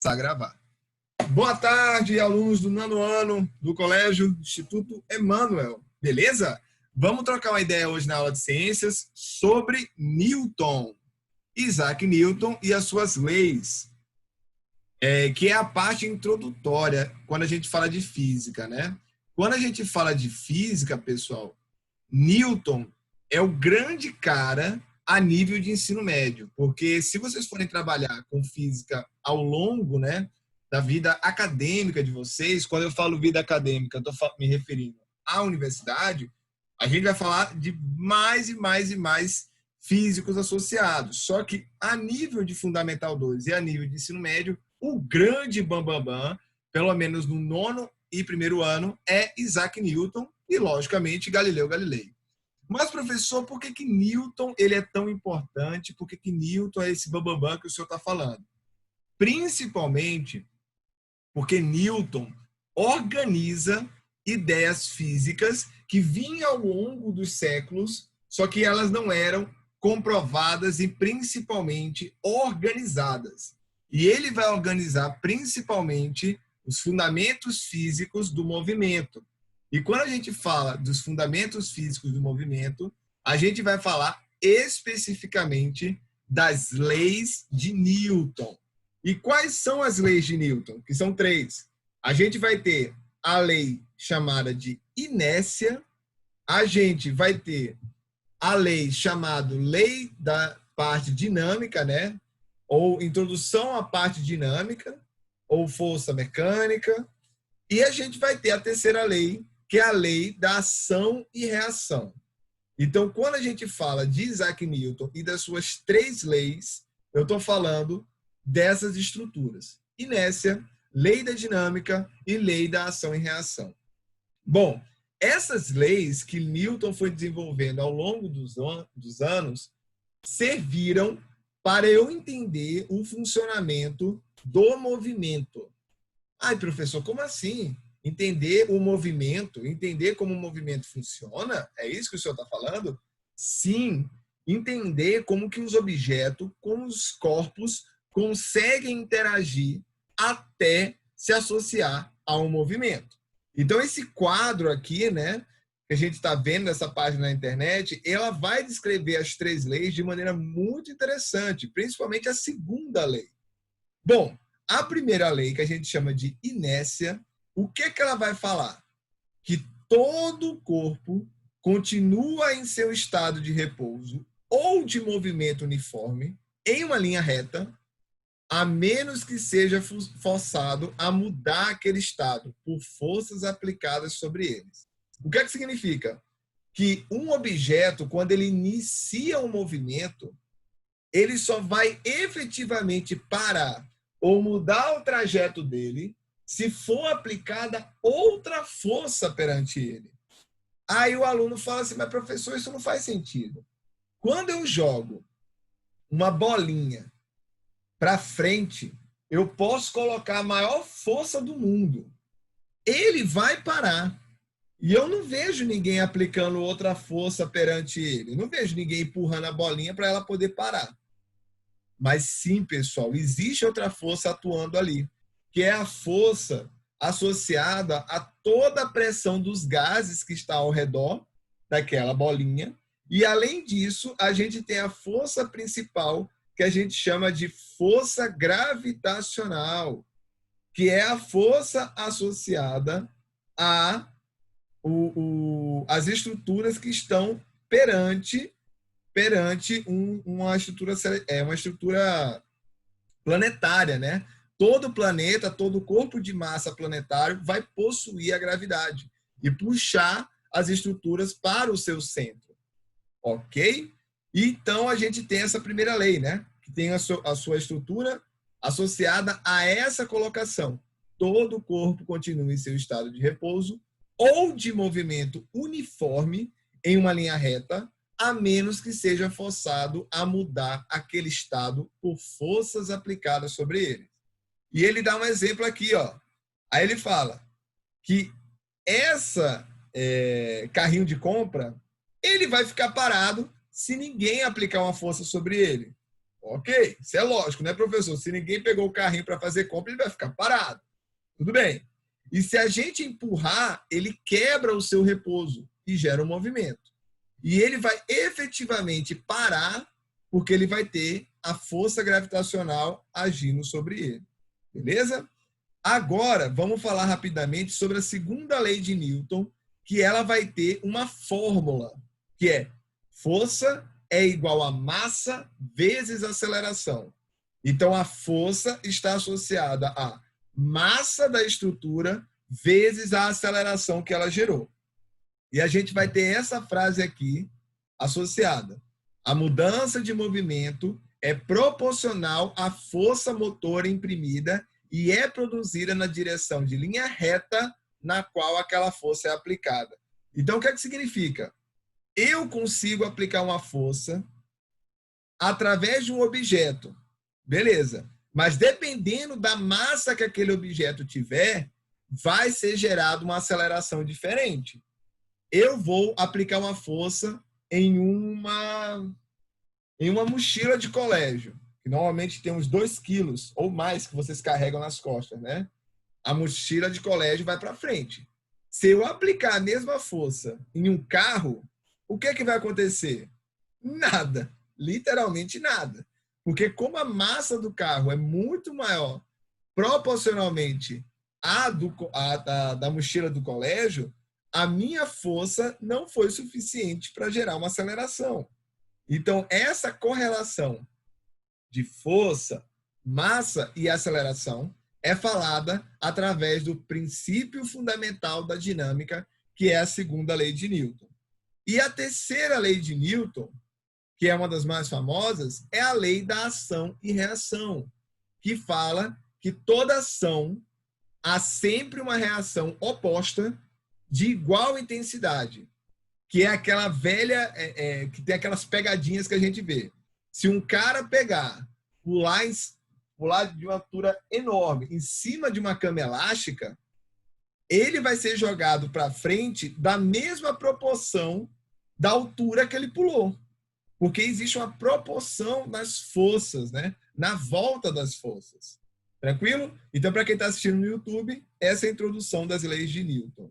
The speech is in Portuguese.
Começar a gravar. Boa tarde, alunos do nono ano do Colégio Instituto Emanuel. Beleza? Vamos trocar uma ideia hoje na aula de ciências sobre Newton. Isaac Newton e as suas leis, que é a parte introdutória quando a gente fala de física, né? Quando a gente fala de física, pessoal, Newton é o grande cara a nível de ensino médio, porque se vocês forem trabalhar com física ao longo, né, da vida acadêmica de vocês, quando eu falo vida acadêmica, estou me referindo à universidade, a gente vai falar de mais e mais e mais físicos associados. Só que a nível de Fundamental 2 e a nível de ensino médio, o grande bambambam, pelo menos no nono e primeiro ano, é Isaac Newton e, logicamente, Galileu Galilei. Mas, professor, por que Newton ele é tão importante? Por que Newton é esse bambambam que o senhor está falando? Principalmente porque Newton organiza ideias físicas que vinham ao longo dos séculos, só que elas não eram comprovadas e principalmente organizadas. E ele vai organizar principalmente os fundamentos físicos do movimento. E quando a gente fala dos fundamentos físicos do movimento, a gente vai falar especificamente das leis de Newton. E quais são as leis de Newton? Que são 3. A gente vai ter a lei chamada de inércia, a gente vai ter a lei chamada lei da parte dinâmica, né? Ou introdução à parte dinâmica, ou força mecânica, e a gente vai ter a terceira lei, que é a lei da ação e reação. Então, quando a gente fala de Isaac Newton e das suas 3 leis, eu estou falando dessas estruturas: inércia, lei da dinâmica e lei da ação e reação. Bom, essas leis que Newton foi desenvolvendo ao longo dos anos serviram para eu entender o funcionamento do movimento. Ai, professor, como assim? Entender o movimento, entender como o movimento funciona? É isso que o senhor está falando? Sim, entender como que os objetos, como os corpos conseguem interagir até se associar a um movimento. Então, esse quadro aqui, né, que a gente está vendo nessa página na internet, ela vai descrever as 3 leis de maneira muito interessante, principalmente a segunda lei. Bom, a primeira lei, que a gente chama de inércia, o que ela vai falar? Que todo o corpo continua em seu estado de repouso ou de movimento uniforme, em uma linha reta, a menos que seja forçado a mudar aquele estado por forças aplicadas sobre eles. O que significa? Que um objeto, quando ele inicia um movimento, ele só vai efetivamente parar ou mudar o trajeto dele se for aplicada outra força perante ele. Aí o aluno fala assim, mas professor, isso não faz sentido. Quando eu jogo uma bolinha para frente, eu posso colocar a maior força do mundo. Ele vai parar. E eu não vejo ninguém aplicando outra força perante ele. Eu não vejo ninguém empurrando a bolinha para ela poder parar. Mas sim, pessoal, existe outra força atuando ali, que é a força associada a toda a pressão dos gases que está ao redor daquela bolinha. E, além disso, a gente tem a força principal, que a gente chama de força gravitacional, que é a força associada às estruturas que estão perante uma estrutura planetária, né? Todo planeta, todo corpo de massa planetário vai possuir a gravidade e puxar as estruturas para o seu centro, ok? Então a gente tem essa primeira lei, né? Que tem a sua estrutura associada a essa colocação. Todo corpo continua em seu estado de repouso ou de movimento uniforme em uma linha reta, a menos que seja forçado a mudar aquele estado por forças aplicadas sobre ele. E ele dá um exemplo aqui, ó. Aí ele fala que essa carrinho de compra, ele vai ficar parado se ninguém aplicar uma força sobre ele. Ok, isso é lógico, né, professor? Se ninguém pegou o carrinho para fazer compra, ele vai ficar parado. Tudo bem. E se a gente empurrar, ele quebra o seu repouso e gera um movimento. E ele vai efetivamente parar, porque ele vai ter a força gravitacional agindo sobre ele. Beleza? Agora, vamos falar rapidamente sobre a segunda lei de Newton, que ela vai ter uma fórmula, que é força é igual a massa vezes aceleração. Então, a força está associada à massa da estrutura vezes a aceleração que ela gerou. E a gente vai ter essa frase aqui associada. A mudança de movimento é proporcional à força motora imprimida e é produzida na direção de linha reta na qual aquela força é aplicada. Então, o que é que significa? Eu consigo aplicar uma força através de um objeto. Beleza. Mas dependendo da massa que aquele objeto tiver, vai ser gerada uma aceleração diferente. Eu vou aplicar uma força em uma mochila de colégio, que normalmente tem uns 2 quilos ou mais que vocês carregam nas costas, né? A mochila de colégio vai para frente. Se eu aplicar a mesma força em um carro, o que é que vai acontecer? Nada. Literalmente nada. Porque como a massa do carro é muito maior proporcionalmente da mochila do colégio, a minha força não foi suficiente para gerar uma aceleração. Então, essa correlação de força, massa e aceleração é falada através do princípio fundamental da dinâmica, que é a segunda lei de Newton. E a terceira lei de Newton, que é uma das mais famosas, é a lei da ação e reação, que fala que toda ação há sempre uma reação oposta de igual intensidade, que é aquela velha, que tem aquelas pegadinhas que a gente vê. Se um cara pular de uma altura enorme em cima de uma cama elástica, ele vai ser jogado para frente da mesma proporção da altura que ele pulou. Porque existe uma proporção das forças, né? Na volta das forças. Tranquilo? Então, para quem está assistindo no YouTube, essa é a introdução das leis de Newton.